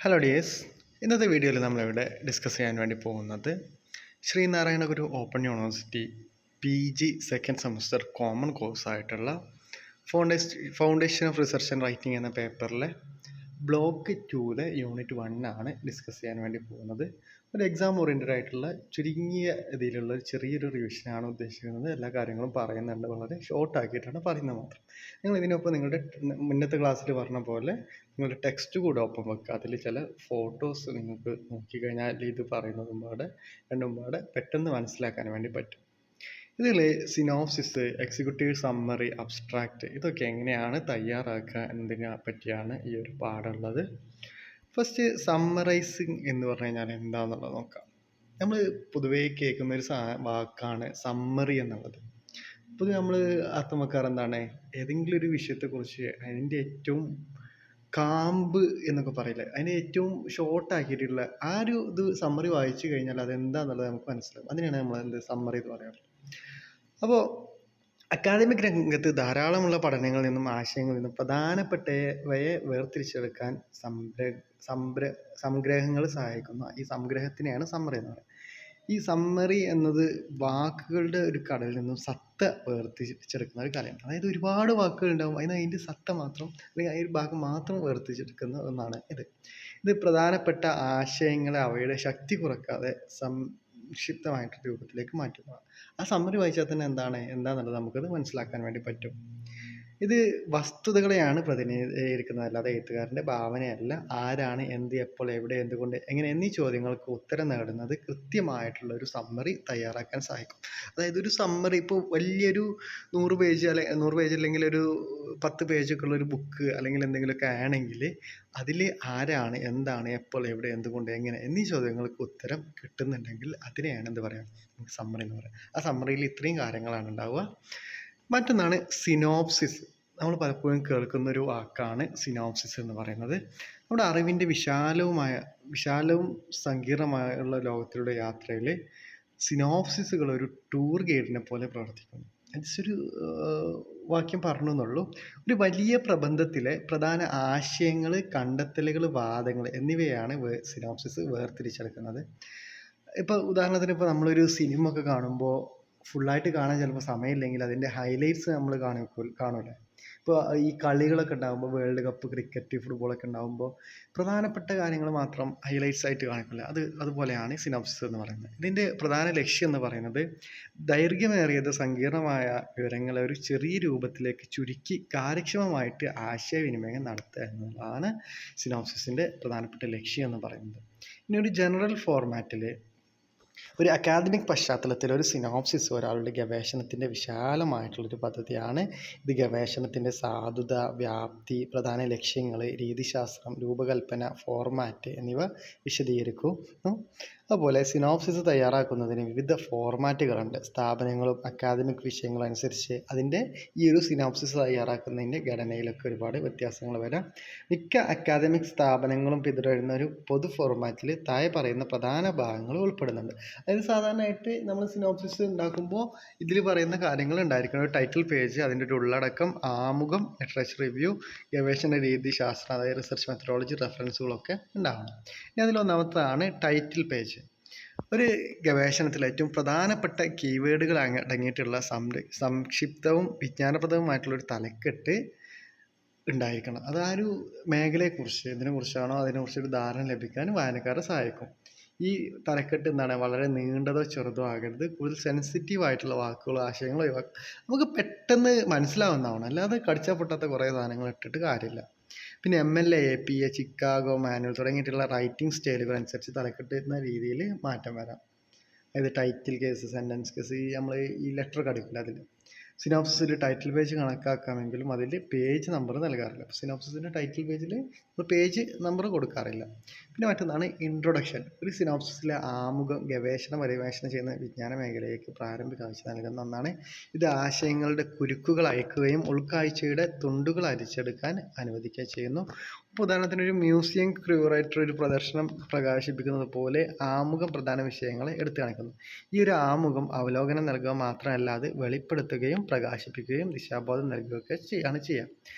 Hello dears, ഇന്നത്തെ വീഡിയോയിൽ നമ്മളിവിടെ ഡിസ്കസ് ചെയ്യാൻ വേണ്ടി പോകുന്നത് Sreenarayana Guru open university PG second semester common കോഴ്സായിട്ടുള്ള foundation of research and writing എന്ന പേപ്പറിലെ ബ്ലോക്ക് 2 യൂണിറ്റ് 1 ആണ് ഡിസ്കസ് ചെയ്യാൻ വേണ്ടി പോകുന്നത്. ഒരു എക്സാം ഓറിയൻറ്റഡ് ആയിട്ടുള്ള ചുരുങ്ങിയ ഇതിലുള്ള ചെറിയൊരു റിവിഷനാണ് ഉദ്ദേശിക്കുന്നത്. എല്ലാ കാര്യങ്ങളും പറയുന്നുണ്ട്, വളരെ ഷോർട്ട് ആക്കിയിട്ടാണ് പറയുന്നത് മാത്രം. നിങ്ങൾ ഇതിനൊപ്പം നിങ്ങളുടെ മുന്നത്തെ ക്ലാസ്സിൽ പറഞ്ഞ പോലെ നിങ്ങളുടെ ടെക്സ്റ്റ് കൂടെ ഒപ്പം വെക്കുക. അതിൽ ചില ഫോട്ടോസ് നിങ്ങൾക്ക് നോക്കിക്കഴിഞ്ഞാൽ ഇത് പറയുന്നതും പാടെ രണ്ടും പാടെ പെട്ടെന്ന് മനസ്സിലാക്കാൻ വേണ്ടി പറ്റും. ഇതിൽ സിനോപ്സിസ്, എക്സിക്യൂട്ടീവ് സമ്മറി, അബ്സ്ട്രാക്റ്റ് ഇതൊക്കെ എങ്ങനെയാണ് തയ്യാറാക്കുക എന്നതിനെ പറ്റിയാണ് ഈ ഒരു പാഠമുള്ളത്. ഫസ്റ്റ് സമ്മറൈസിങ് എന്ന് പറഞ്ഞു കഴിഞ്ഞാൽ എന്താണെന്നുള്ളത് നോക്കാം. നമ്മൾ പൊതുവേ കേൾക്കുന്ന ഒരു വാക്കാണ് സമ്മറി എന്നുള്ളത്. പൊതുവെ നമ്മൾ അർത്ഥം വെക്കാറ് എന്താണ്, ഏതെങ്കിലും ഒരു വിഷയത്തെക്കുറിച്ച് അതിൻ്റെ ഏറ്റവും കാമ്പ് എന്നൊക്കെ പറയില്ലേ, അതിനെ ഏറ്റവും ഷോർട്ട് ആക്കിയിട്ടുള്ള ആ ഒരു ഇത് സമ്മറി വായിച്ചു കഴിഞ്ഞാൽ അതെന്താന്നുള്ളത് നമുക്ക് മനസ്സിലാവും. അതിനാണ് നമ്മൾ സമ്മറി എന്ന് പറയാറ്. അപ്പോൾ അക്കാദമിക് രംഗത്ത് ധാരാളമുള്ള പഠനങ്ങളിൽ നിന്നും ആശയങ്ങളിൽ നിന്നും പ്രധാനപ്പെട്ടവയെ വേർതിരിച്ചെടുക്കാൻ സംഗ്രഹങ്ങൾ സഹായിക്കുന്ന ഈ സംഗ്രഹത്തിനെയാണ് സമ്മറി എന്ന് പറയുന്നത്. ഈ സമ്മറി എന്നത് വാക്കുകളുടെ ഒരു കടലിൽ നിന്നും സത്ത വേർതിരിച്ചെടുക്കുന്ന ഒരു കാര്യമാണ്. അതായത് ഒരുപാട് വാക്കുകൾ ഉണ്ടാവും, അതിൻ്റെ സത്ത മാത്രം അല്ലെങ്കിൽ ആ ഒരു ഭാഗം മാത്രം വേർതിരിച്ചെടുക്കുന്ന ഒന്നാണ് ഇത് പ്രധാനപ്പെട്ട ആശയങ്ങളെ അവയുടെ ശക്തി കുറക്കാതെ സംക്ഷിപ്തമായിട്ട് രൂപത്തിലേക്ക് മാറ്റുക. ആ സമ്മറി വായിച്ചാൽ തന്നെ എന്താണെന്നുള്ളത് നമുക്കത് മനസ്സിലാക്കാൻ വേണ്ടി പറ്റും. ഇത് വസ്തുതകളെയാണ് പ്രതിനിധീകരിക്കുന്നത്, അല്ലാതെ എഴുത്തുകാരൻ്റെ ഭാവനയല്ല. ആരാണ്, എന്ത്, എപ്പോൾ, എവിടെ, എന്തുകൊണ്ട്, എങ്ങനെ എന്നീ ചോദ്യങ്ങൾക്ക് ഉത്തരം നേടുന്നത് കൃത്യമായിട്ടുള്ള ഒരു സമ്മറി തയ്യാറാക്കാൻ സഹായിക്കും. അതായത് ഒരു സമ്മറി ഇപ്പോൾ വലിയൊരു 100 പേജ് അല്ലെങ്കിൽ ഒരു 10 പേജൊക്കെ ഉള്ള ഒരു ബുക്ക് അല്ലെങ്കിൽ എന്തെങ്കിലുമൊക്കെ ആണെങ്കിൽ അതിൽ ആരാണ്, എന്താണ്, എപ്പോൾ, എവിടെ, എന്തുകൊണ്ട്, എങ്ങനെ എന്നീ ചോദ്യങ്ങൾക്ക് ഉത്തരം കിട്ടുന്നുണ്ടെങ്കിൽ അതിനെയാണ് എന്ത് പറയുക, നമുക്ക് സമ്മറി എന്ന് പറയുക. ആ സമ്മറിയിൽ ഇത്രയും കാര്യങ്ങളാണ് ഉണ്ടാവുക. മറ്റൊന്നാണ് സിനോപ്സിസ്. നമ്മൾ പലപ്പോഴും കേൾക്കുന്നൊരു വാക്കാണ് സിനോപ്സിസ് എന്ന് പറയുന്നത്. നമ്മുടെ അറിവിൻ്റെ വിശാലവും സങ്കീർണമായുള്ള ലോകത്തിലൂടെ യാത്രയിൽ സിനോപ്സിസുകൾ ഒരു ടൂർ ഗൈഡിനെ പോലെ പ്രവർത്തിക്കുന്നു. ഒരു വാക്യം പറഞ്ഞു എന്നുള്ളൂ. ഒരു വലിയ പ്രബന്ധത്തിലെ പ്രധാന ആശയങ്ങൾ, കണ്ടെത്തലുകൾ, വാദങ്ങൾ എന്നിവയാണ് സിനോപ്സിസ് വേർതിരിച്ചെടുക്കുന്നത്. ഇപ്പോൾ ഉദാഹരണത്തിന് നമ്മളൊരു സിനിമ ഒക്കെ കാണുമ്പോൾ ഫുള്ളായിട്ട് കാണാൻ ചിലപ്പോൾ സമയമില്ലെങ്കിൽ അതിൻ്റെ ഹൈലൈറ്റ്സ് നമ്മൾ കാണൂലേ. ഇപ്പോൾ ഈ കളികളൊക്കെ ഉണ്ടാകുമ്പോൾ, വേൾഡ് കപ്പ്, ക്രിക്കറ്റ്, ഫുട്ബോളൊക്കെ ഉണ്ടാകുമ്പോൾ പ്രധാനപ്പെട്ട കാര്യങ്ങൾ മാത്രം ഹൈലൈറ്റ്സ് ആയിട്ട് കാണിക്കില്ല. അതുപോലെയാണ് സിനോപ്സിസ് എന്ന് പറയുന്നത്. ഇതിൻ്റെ പ്രധാന ലക്ഷ്യം എന്ന് പറയുന്നത് ദൈർഘ്യമേറിയത് സങ്കീർണമായ വിവരങ്ങളെ ഒരു ചെറിയ രൂപത്തിലേക്ക് ചുരുക്കി കാര്യക്ഷമമായിട്ട് ആശയവിനിമയം നടത്തുക എന്നുള്ളതാണ് സിനോപ്സിസിൻ്റെ പ്രധാനപ്പെട്ട ലക്ഷ്യം എന്ന് പറയുന്നത്. ഇനി ഒരു ജനറൽ ഫോർമാറ്റിൽ ഒരു അക്കാദമിക് പശ്ചാത്തലത്തിൽ ഒരു സിനോപ്സിസ് ഒരാളുടെ ഗവേഷണത്തിൻ്റെ വിശാലമായിട്ടുള്ളൊരു പദ്ധതിയാണ്. ഇത് ഗവേഷണത്തിൻ്റെ സാധുത, വ്യാപ്തി, പ്രധാന ലക്ഷ്യങ്ങൾ, രീതിശാസ്ത്രം, രൂപകൽപ്പന, ഫോർമാറ്റ് എന്നിവ വിശദീകരിക്കുന്നു. അതുപോലെ സിനോപ്സിസ് തയ്യാറാക്കുന്നതിന് വിവിധ ഫോർമാറ്റുകളുണ്ട്. സ്ഥാപനങ്ങളും അക്കാദമിക് വിഷയങ്ങളും അനുസരിച്ച് അതിൻ്റെ ഈ ഒരു സിനോപ്സിസ് തയ്യാറാക്കുന്നതിൻ്റെ ഘടനയിലൊക്കെ ഒരുപാട് വ്യത്യാസങ്ങൾ വരാം. മിക്ക അക്കാദമിക് സ്ഥാപനങ്ങളും പിന്തുടരുന്ന ഒരു പൊതു ഫോർമാറ്റിൽ താഴെ പറയുന്ന പ്രധാന ഭാഗങ്ങൾ ഉൾപ്പെടുന്നുണ്ട്. അതായത് സാധാരണയായിട്ട് നമ്മൾ സിനോപ്സിസ് ഉണ്ടാക്കുമ്പോൾ ഇതിൽ പറയുന്ന കാര്യങ്ങൾ ഉണ്ടായിരിക്കണം. ഒരു ടൈറ്റിൽ പേജ്, അതിൻ്റെ ഒരു ഉള്ളടക്കം, ആമുഖം, ലിറ്ററേച്ചർ റിവ്യൂ, ഗവേഷണ രീതിശാസ്ത്രം, അതായത് റിസർച്ച് മെത്തഡോളജി, റെഫറൻസുകളൊക്കെ ഉണ്ടാവണം. ഇനി അതിലൊന്നാമത്തതാണ് ടൈറ്റിൽ പേജ്. ഒരു ഗവേഷണത്തിൽ ഏറ്റവും പ്രധാനപ്പെട്ട കീവേഡുകൾ അടങ്ങിയിട്ടുള്ള സംക്ഷിപ്തവും വിജ്ഞാനപ്രദവുമായിട്ടുള്ളൊരു തലക്കെട്ട് ഉണ്ടായിരിക്കണം. അത് ആ ഒരു മേഖലയെക്കുറിച്ച്, എന്തിനെക്കുറിച്ചാണോ അതിനെക്കുറിച്ചൊരു ധാരണ ലഭിക്കാൻ വായനക്കാരെ സഹായിക്കും. ഈ തലക്കെട്ട് വളരെ നീണ്ടതോ ചെറുതോ ആകരുത്. കൂടുതൽ സെൻസിറ്റീവ് ആയിട്ടുള്ള വാക്കുകളോ ആശയങ്ങളോ ഒഴിവാക്കുക. നമുക്ക് പെട്ടെന്ന് മനസ്സിലാവുന്നതാണ്, അല്ലാതെ കടിച്ചാൽ പൊട്ടാത്ത കുറേ സാധനങ്ങൾ ഇട്ടിട്ട് കാര്യമില്ല. പിന്നെ MLA, APA, ചിക്കാഗോ മാനുവൽ തുടങ്ങിയിട്ടുള്ള റൈറ്റിംഗ് സ്റ്റൈലുകൾ അനുസരിച്ച് തലക്കെട്ടുന്ന രീതിയിൽ മാറ്റം വരാം. അതായത് ടൈറ്റിൽ കേസ്, സെൻറ്റൻസ് കേസ്, നമ്മൾ ഈ ലെറ്റർ കടിക്കില്ല. അതിൽ സിനോപ്സിസിൽ ടൈറ്റിൽ പേജ് കണക്കാക്കാമെങ്കിലും അതിൽ പേജ് നമ്പർ നൽകാറില്ല. സിനോപ്സിസിൻ്റെ ടൈറ്റിൽ പേജിൽ പേജ് നമ്പർ കൊടുക്കാറില്ല. പിന്നെ മറ്റൊന്നാണ് ഇൻട്രൊഡക്ഷൻ. ഒരു സിനോപ്സിസിലെ ആമുഖം ഗവേഷണം പര്യവേഷണം ചെയ്യുന്ന വിജ്ഞാന മേഖലയിലേക്ക് പ്രാരംഭിക കാഴ്ച നൽകുന്ന ഒന്നാണ്. ഇത് ആശയങ്ങളുടെ കുരുക്കുകൾ അയക്കുകയും ഉൾക്കാഴ്ചയുടെ തുണ്ടുകൾ അരിച്ചെടുക്കാൻ അനുവദിക്കുകയും ചെയ്യുന്നു. ഇപ്പോൾ ഉദാഹരണത്തിന് ഒരു മ്യൂസിയം ക്യൂറേറ്റർ ഒരു പ്രദർശനം പ്രകാശിപ്പിക്കുന്നത് പോലെ ആമുഖം പ്രധാന വിഷയങ്ങളെ എടുത്തു കാണിക്കുന്നു. ഈ ഒരു ആമുഖം അവലോകനം നൽകുക മാത്രമല്ല, അത് വെളിപ്പെടുത്തുകയും പ്രകാശിപ്പിക്കുകയും ദിശാബോധം നൽകുകയൊക്കെ ചെയ്യുക.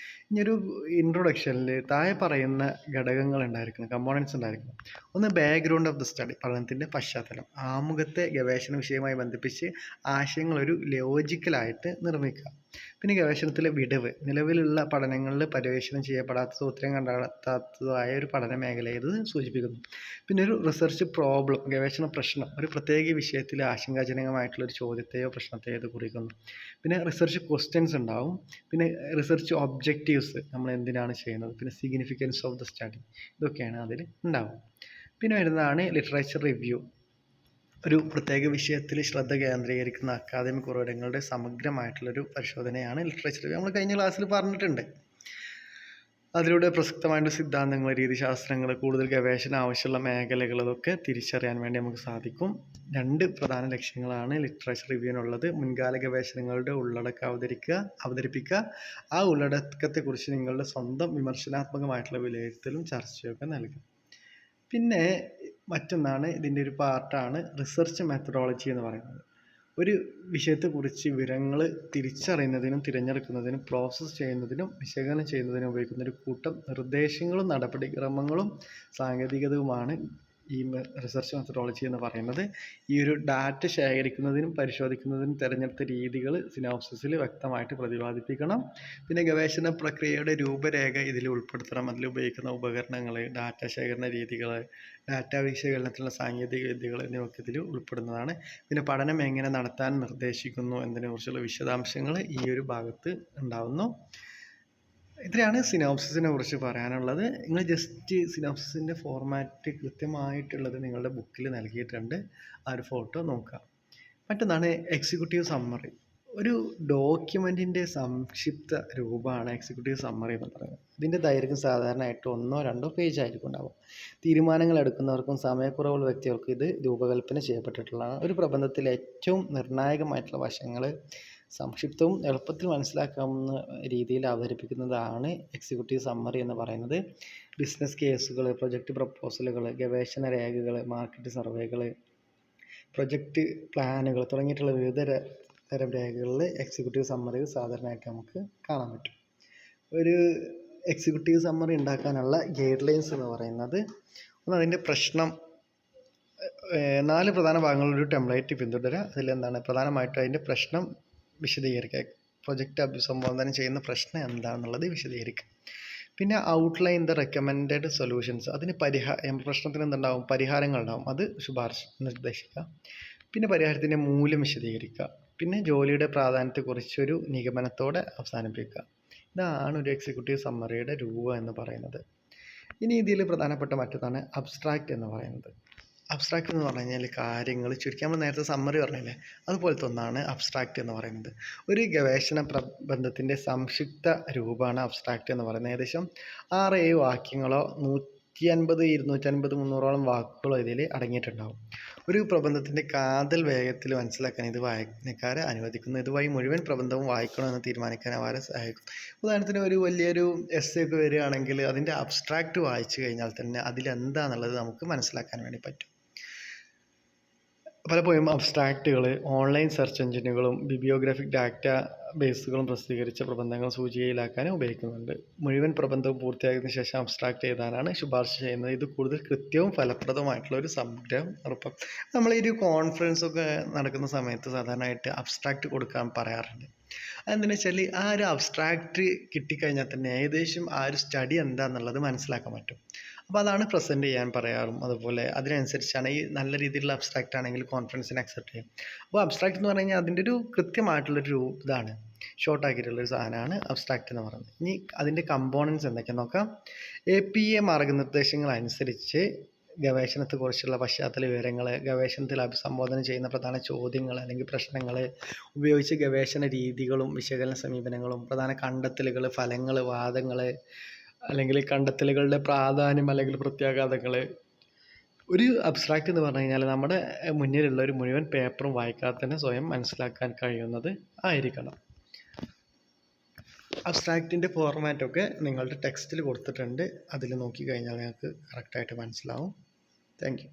ഇനിയൊരു ഇൻട്രൊഡക്ഷനിൽ താഴെ പറയുന്ന ഘടകങ്ങൾ ഉണ്ടായിരിക്കണം, കമ്പോണൻസ് ഉണ്ടായിരിക്കണം. ഒന്ന്, ബാക്ക്ഗ്രൗണ്ട് ഓഫ് ദ സ്റ്റഡി, പഠനത്തിൻ്റെ പശ്ചാത്തലം. ആമുഖത്തെ ഗവേഷണ വിഷയവുമായി ബന്ധിപ്പിച്ച് ആശയങ്ങൾ ഒരു ലോജിക്കലായിട്ട് നിർമ്മിക്കുക. പിന്നെ ഗവേഷണത്തിലെ വിടവ്, നിലവിലുള്ള പഠനങ്ങളിൽ പര്യവേക്ഷണം ചെയ്യപ്പെടാത്തതോ ഉത്തരം കണ്ടെത്താത്തതോ ആയ ഒരു പഠന മേഖലയെ ഇത് സൂചിപ്പിക്കുന്നു. പിന്നെ ഒരു റിസർച്ച് പ്രോബ്ലം, ഗവേഷണ പ്രശ്നം, ഒരു പ്രത്യേക വിഷയത്തിൽ ആശങ്കാജനകമായിട്ടുള്ള ഒരു ചോദ്യത്തെയോ പ്രശ്നത്തെയോ ഇത് കുറിക്കുന്നു. പിന്നെ റിസർച്ച് ക്വസ്റ്റ്യൻസ് ഉണ്ടാവും. പിന്നെ റിസർച്ച് ഒബ്ജക്റ്റീവ്സ്, നമ്മൾ എന്തിനാണ് ചെയ്യുന്നത്. പിന്നെ സിഗ്നിഫിക്കൻസ് ഓഫ് ദ സ്റ്റഡി, ഇതൊക്കെയാണ് അതിൽ ഉണ്ടാവും. പിന്നെ വരുന്നതാണ് ലിറ്ററേച്ചർ റിവ്യൂ. ഒരു പ്രത്യേക വിഷയത്തിൽ ശ്രദ്ധ കേന്ദ്രീകരിക്കുന്ന അക്കാദമിക് ഉറവിടങ്ങളുടെ സമഗ്രമായിട്ടുള്ളൊരു പരിശോധനയാണ് ലിറ്ററേച്ചർ റിവ്യൂ. നമ്മൾ കഴിഞ്ഞ ക്ലാസ്സിൽ പറഞ്ഞിട്ടുണ്ട്. അതിലൂടെ പ്രസക്തമായിട്ട് സിദ്ധാന്തങ്ങൾ, രീതിശാസ്ത്രങ്ങൾ, കൂടുതൽ ഗവേഷണം ആവശ്യമുള്ള മേഖലകൾ, ഇതൊക്കെ തിരിച്ചറിയാൻ വേണ്ടി നമുക്ക് സാധിക്കും. 2 പ്രധാന ലക്ഷ്യങ്ങളാണ് ലിറ്ററേച്ചർ റിവ്യൂവിനുള്ളത്. മുൻകാല ഗവേഷണങ്ങളുടെ ഉള്ളടക്കം അവതരിപ്പിക്കുക. ആ ഉള്ളടക്കത്തെക്കുറിച്ച് നിങ്ങളുടെ സ്വന്തം വിമർശനാത്മകമായിട്ടുള്ള വിലയിരുത്തലും ചർച്ചയൊക്കെ നൽകുക. പിന്നെ മറ്റൊന്നാണ്, ഇതിൻ്റെ ഒരു പാർട്ടാണ് റിസർച്ച് മെത്തഡോളജി എന്ന് പറയുന്നത്. ഒരു വിഷയത്തെക്കുറിച്ച് വിവരങ്ങൾ തിരിച്ചറിയുന്നതിനും തിരഞ്ഞെടുക്കുന്നതിനും പ്രോസസ്സ് ചെയ്യുന്നതിനും വിശകലനം ചെയ്യുന്നതിനും ഉപയോഗിക്കുന്ന ഒരു കൂട്ടം നിർദ്ദേശങ്ങളും നടപടിക്രമങ്ങളും സാങ്കേതികതയുമാണ് ഈ റിസർച്ച് മെത്തഡോളജി എന്ന് പറയുന്നത്. ഈ ഒരു ഡാറ്റ ശേഖരിക്കുന്നതിനും പരിശോധിക്കുന്നതിനും തിരഞ്ഞെടുത്ത രീതികൾ സിനോപ്സിസിൽ വ്യക്തമായിട്ട് പ്രതിപാദിപ്പിക്കണം. പിന്നെ ഗവേഷണ പ്രക്രിയയുടെ രൂപരേഖ ഇതിൽ ഉൾപ്പെടുത്തണം. അതിൽ ഉപയോഗിക്കുന്ന ഉപകരണങ്ങൾ, ഡാറ്റ ശേഖരണ രീതികൾ, ഡാറ്റ വിശകലനത്തിലുള്ള സാങ്കേതിക വിദ്യകൾ എന്നിവയൊക്കെ ഇതിൽ ഉൾപ്പെടുന്നതാണ്. പിന്നെ പഠനം എങ്ങനെ നടത്താൻ നിർദ്ദേശിക്കുന്നു എന്നതിനെക്കുറിച്ചുള്ള വിശദാംശങ്ങൾ ഈ ഒരു ഭാഗത്ത് ഉണ്ടാവുന്നു. ഇത്രയാണ് സിനോപ്സിസിനെ കുറിച്ച് പറയാനുള്ളത്. നിങ്ങൾ ജസ്റ്റ് സിനോപ്സിസിൻ്റെ ഫോർമാറ്റ് കൃത്യമായിട്ടുള്ളത് നിങ്ങളുടെ ബുക്കിൽ നൽകിയിട്ടുണ്ട്. ആ ഒരു ഫോട്ടോ നോക്കുക. മറ്റൊന്നാണ് എക്സിക്യൂട്ടീവ് സമ്മറി. ഒരു ഡോക്യുമെൻറ്റിൻ്റെ സംക്ഷിപ്ത രൂപമാണ് എക്സിക്യൂട്ടീവ് സമ്മറി എന്ന് പറയുന്നത്. ഇതിൻ്റെ ദൈർഘ്യം സാധാരണയായിട്ട് 1-2 പേജ് ആയിരിക്കും ഉണ്ടാവും. തീരുമാനങ്ങൾ എടുക്കുന്നവർക്കും സമയക്കുറവുള്ള വ്യക്തികൾക്കും ഇത് രൂപകൽപ്പന ചെയ്യപ്പെട്ടിട്ടുള്ളതാണ്. ഒരു പ്രബന്ധത്തിലെ ഏറ്റവും നിർണായകമായിട്ടുള്ള വശങ്ങൾ സംക്ഷിപ്തവും എളുപ്പത്തിൽ മനസ്സിലാക്കാവുന്ന രീതിയിൽ അവതരിപ്പിക്കുന്നതാണ് എക്സിക്യൂട്ടീവ് സമ്മറി എന്ന് പറയുന്നത്. ബിസിനസ് കേസുകൾ, പ്രൊജക്റ്റ് പ്രപ്പോസലുകൾ, ഗവേഷണ രേഖകൾ, മാർക്കറ്റ് സർവേകൾ, പ്രൊജക്റ്റ് പ്ലാനുകൾ തുടങ്ങിയിട്ടുള്ള വിവിധ തരം രേഖകളിൽ എക്സിക്യൂട്ടീവ് സമ്മറി സാധാരണയായിട്ട് നമുക്ക് കാണാൻ പറ്റും. ഒരു എക്സിക്യൂട്ടീവ് സമ്മറി ഉണ്ടാക്കാനുള്ള ഗൈഡ് ലൈൻസ് എന്ന് പറയുന്നത്, ഒന്ന്, അതിൻ്റെ പ്രശ്നം, 4 പ്രധാന ഭാഗങ്ങളൊരു ടെംപ്ലേറ്റ് പിന്തുടരുക. അതിലെന്താണ് പ്രധാനമായിട്ടും അതിൻ്റെ പ്രശ്നം വിശദീകരിക്കുക. പ്രൊജക്റ്റ് അഭിസംബോധന ചെയ്യുന്ന പ്രശ്നം എന്താണെന്നുള്ളത് വിശദീകരിക്കുക. പിന്നെ ഔട്ട്ലൈൻ ദ റെക്കമെൻഡഡ് സൊല്യൂഷൻസ്, അതിന് പ്രശ്നത്തിന് എന്തുണ്ടാവും, പരിഹാരങ്ങളുണ്ടാവും, അത് ശുപാർശ നിർദ്ദേശിക്കുക. പിന്നെ പരിഹാരത്തിൻ്റെ മൂല്യം വിശദീകരിക്കുക. പിന്നെ ജോലിയുടെ പ്രാധാന്യത്തെക്കുറിച്ചൊരു നിഗമനത്തോടെ അവസാനിപ്പിക്കുക. ഇതാണ് ഒരു എക്സിക്യൂട്ടീവ് സമ്മറിയുടെ രൂപം എന്ന് പറയുന്നത്. ഇനി ഇതിൽ പ്രധാനപ്പെട്ട മറ്റൊന്നാണ് അബ്സ്ട്രാക്റ്റ് എന്ന് പറയുന്നത്. അബ്സ്ട്രാക്റ്റ് എന്ന് പറഞ്ഞു കഴിഞ്ഞാൽ കാര്യങ്ങൾ ചുരുക്കി, നമ്മൾ നേരത്തെ സമ്മറി പറഞ്ഞില്ലേ, അതുപോലത്തെ ഒന്നാണ് അബ്സ്ട്രാക്റ്റ് എന്ന് പറയുന്നത്. ഒരു ഗവേഷണ പ്രബന്ധത്തിൻ്റെ സംക്ഷിപ്ത രൂപമാണ് അബ്സ്ട്രാക്റ്റ് എന്ന് പറയുന്നത്. ഏകദേശം 6-7 വാക്യങ്ങളോ 150, 250, 300ഓളം വാക്കുകളോ ഇതിൽ അടങ്ങിയിട്ടുണ്ടാവും. ഒരു പ്രബന്ധത്തിൻ്റെ കാതൽ വേഗത്തിൽ മനസ്സിലാക്കാൻ ഇത് വായനക്കാരെ അനുവദിക്കുന്നു. ഇതുവഴി മുഴുവൻ പ്രബന്ധവും വായിക്കണമെന്ന് തീരുമാനിക്കാൻ അവരെ സഹായിക്കും. ഉദാഹരണത്തിന് ഒരു വലിയൊരു എസ്സേ ഒക്കെ വരികയാണെങ്കിൽ അതിൻ്റെ അബ്സ്ട്രാക്റ്റ് വായിച്ചു കഴിഞ്ഞാൽ തന്നെ അതിലെന്താണെന്നുള്ളത് നമുക്ക് മനസ്സിലാക്കാൻ വേണ്ടി പറ്റും. പലപ്പോഴും അബ്സ്ട്രാക്റ്റുകൾ ഓൺലൈൻ സെർച്ച് എഞ്ചിനുകളും ബിബ്ലിയോഗ്രാഫിക് ഡാറ്റ ബേസുകളും പ്രസിദ്ധീകരിച്ച പ്രബന്ധങ്ങൾ സൂചികയിലാക്കാനും ഉപയോഗിക്കുന്നുണ്ട്. മുഴുവൻ പ്രബന്ധവും പൂർത്തിയായതിനു ശേഷം അബ്സ്ട്രാക്റ്റ് എഴുതാനാണ് ശുപാർശ ചെയ്യുന്നത്. ഇത് കൂടുതൽ കൃത്യവും ഫലപ്രദവുമായിട്ടുള്ള ഒരു സംഗ്രഹം ഉറപ്പാക്കും. നമ്മൾ ഈ ഒരു കോൺഫറൻസ് ഒക്കെ നടക്കുന്ന സമയത്ത് സാധാരണയായിട്ട് അബ്സ്ട്രാക്റ്റ് കൊടുക്കാൻ പറയാറുണ്ട്. അതെന്താണെന്ന് വെച്ചാൽ ആ ഒരു അബ്സ്ട്രാക്റ്റ് കിട്ടിക്കഴിഞ്ഞാൽ തന്നെ ഏകദേശം ആ ഒരു സ്റ്റഡി എന്താണെന്നുള്ളത് മനസ്സിലാക്കാൻ പറ്റും. അപ്പോൾ അതാണ് പ്രസൻറ്റ് ചെയ്യാൻ പറയാറും. അതുപോലെ അതിനനുസരിച്ചാണ് ഈ നല്ല രീതിയിലുള്ള അബ്സ്ട്രാക്റ്റ് ആണെങ്കിൽ കോൺഫറൻസിന് അക്സെപ്റ്റ് ചെയ്യും. അപ്പോൾ അബ്സ്ട്രാക്റ്റ് എന്ന് പറഞ്ഞു കഴിഞ്ഞാൽ അതിൻ്റെ ഒരു കൃത്യമായിട്ടുള്ളൊരു ഇതാണ്, ഷോർട്ടാക്കിയിട്ടുള്ളൊരു സാധനമാണ് അബ്സ്ട്രാക്റ്റ് എന്ന് പറയുന്നത്. ഇനി അതിൻ്റെ കമ്പോണൻസ് എന്തൊക്കെയാണെന്ന് നോക്കാം. APA മാർഗ്ഗനിർദ്ദേശങ്ങൾ അനുസരിച്ച് ഗവേഷണത്തെക്കുറിച്ചുള്ള പശ്ചാത്തല വിവരങ്ങൾ, ഗവേഷണത്തിൽ അഭിസംബോധന ചെയ്യുന്ന പ്രധാന ചോദ്യങ്ങൾ അല്ലെങ്കിൽ പ്രശ്നങ്ങൾ, ഉപയോഗിച്ച ഗവേഷണ രീതികളും വിശകലന സമീപനങ്ങളും, പ്രധാന കണ്ടെത്തലുകൾ, ഫലങ്ങൾ, വാദങ്ങൾ, അല്ലെങ്കിൽ കണ്ടെത്തലുകളുടെ പ്രാധാന്യം അല്ലെങ്കിൽ പ്രത്യാഘാതങ്ങൾ. ഒരു അബ്സ്ട്രാക്റ്റ് എന്ന് പറഞ്ഞു കഴിഞ്ഞാൽ നമ്മുടെ മുന്നിലുള്ള ഒരു മുഴുവൻ പേപ്പറും വായിക്കാതെ തന്നെ സ്വയം മനസ്സിലാക്കാൻ കഴിയുന്നത് ആയിരിക്കണം. അബ്സ്ട്രാക്റ്റിൻ്റെ ഫോർമാറ്റൊക്കെ നിങ്ങളുടെ ടെക്സ്റ്റിൽ കൊടുത്തിട്ടുണ്ട്. അതിൽ നോക്കിക്കഴിഞ്ഞാൽ നിങ്ങൾക്ക് കറക്റ്റായിട്ട് മനസ്സിലാവും. Thank you.